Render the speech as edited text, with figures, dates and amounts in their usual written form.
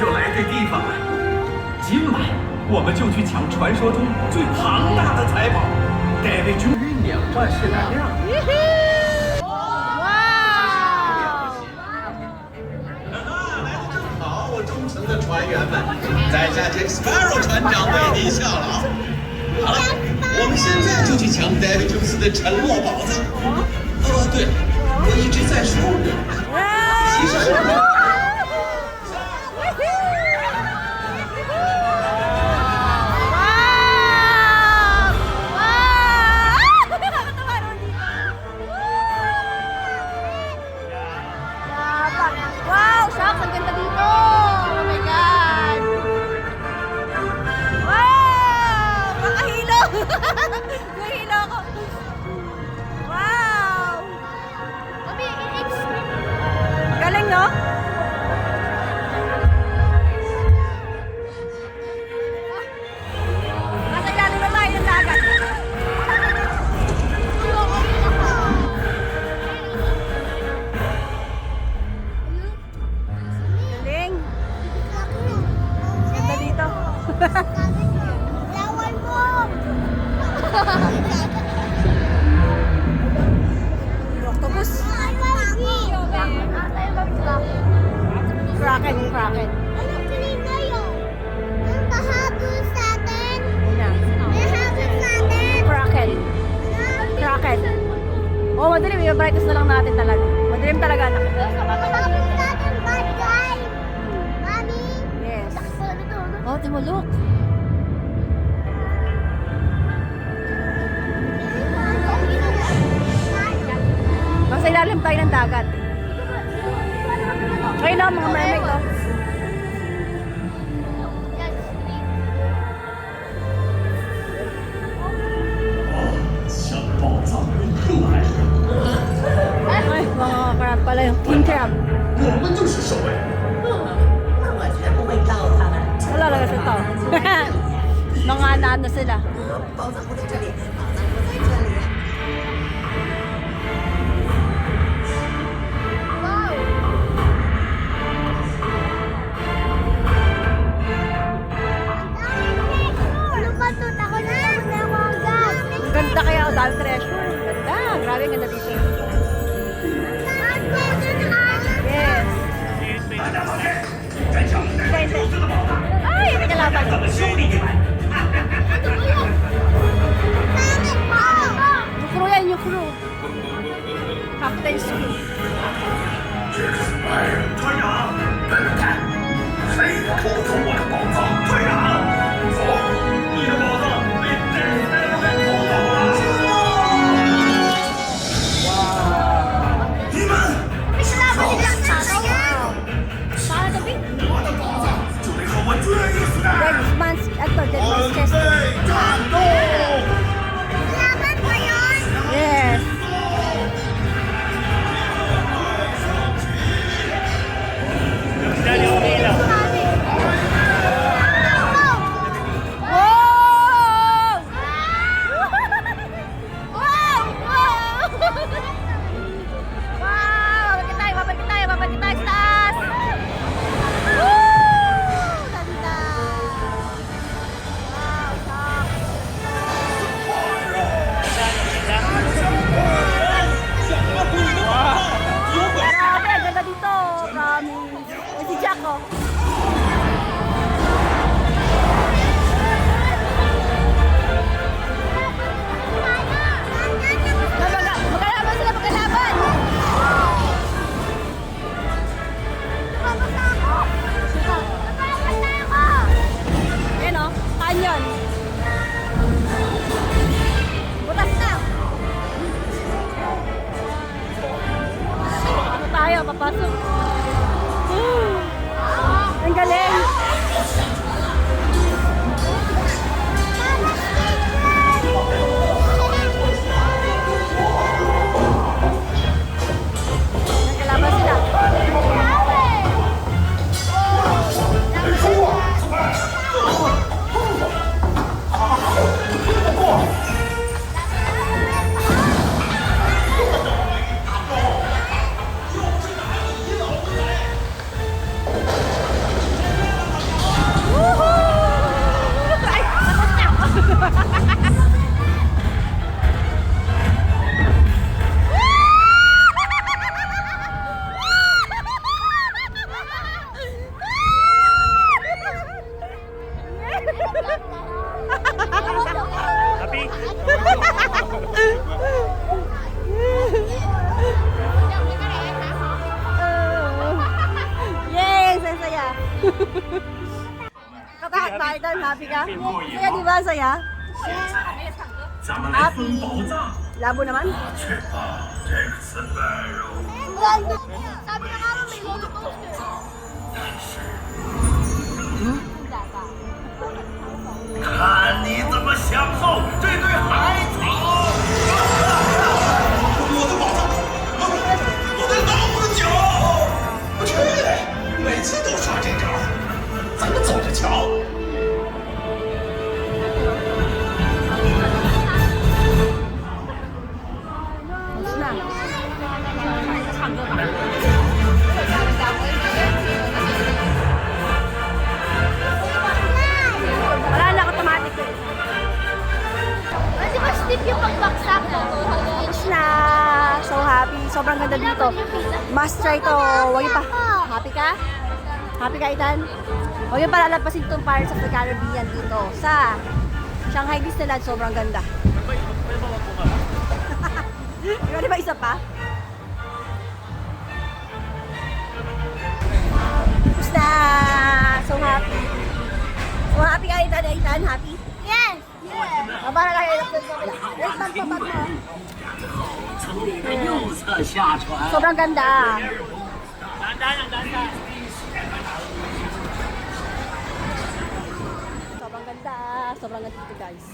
就来对地方了。今晚我们就去抢传说中最庞大的财宝——戴维军与鸟万世难料。哇！来得正好，我忠诚的船员们，在下 Jack Sparrow 船长为您效劳。好了，我们现在就去抢戴维琼斯的沉落宝藏。对，我一直在说我，其实是。Wow! Shock! Ang ganda dito! Oh my God! Wow! Makahilo! Nahilo ako! Wow! Galing, no? Nasa ilalim na tayo ng dagat. Galing. Ganda dito. Lawan mo! Octopus. Kraken, yung kraken. Anong kanina yun? Ang pahabol sa atin? Yan. May habol sa atin? Kraken. Kraken. Oh, madilim. Yung brightness na lang natin talaga. Madilim talaga, anak. Habol sa atin, bad guy! Mami? Yes. Takbo. Oh, timulok. Nasa ilalim tayo ng dagat. Ayun na, mga mermaid, oh. Ay, mga crab pala yung king crab. 我们就是守卫。我绝不会告他们。 Wala lang sa tao. Mga ano sila. 宝藏不在这里，宝藏不在这里。 Ano ba ito? Takot na ako agad. Ang ganda kaya, ang dami treasure. Ganda, grabe ang ganda dito. Yes. ay, may kalaban. yung crew yan, yung crew. Captain's crew. 船长，笨蛋，谁偷走我的宝藏？船长，走，你的宝藏被这3个人偷走了。你们，我的宝藏就得和我决一死战。 Dead man's, ito, dead man's chest. 战斗！ Laban mo yun? Yes. Wow! Wow! Wow! Babalik tayo sa taas! Woo! Ganda! Wow, shock! Grabe, ang ganda dito! Promise! Ay, si Jack, oh! Magkalaban sila, magkalaban! Ayan, oh, canyon. Butas na. Ano tayo, papasok. Ang galing. Nagkalaban sila. Katahat ba, Ethan? Happy ka? Saya, di ba? Saya? 咱们来分宝藏， Labo naman? 确保这个四百肉。 Sabi na nga may roller coaster. 看你怎么享受这对海草！我的宝藏，我的老虎酒，我去，每次都耍这招，咱们走着瞧。 Tapos na. Wala na, automatic eh. Kasi mas steep yung pagbaksak mo. Tapos na. So happy. Sobrang ganda dito. Must try to. Huwag yung pa. Happy ka? Happy ka, Ethan? Huwag yung palalapasin itong Pirates of the Caribbean dito sa Shanghai Disneyland. Sobrang ganda. Di ba isa pa? Tapos na. So happy. So happy ka, Ethan? Ethan, happy? Yes! Para kayo. Wait, magpapat mo. 从里面右侧下船。 Sobrang ganda. Sobrang ganda. Sobrang ganda dito, guys.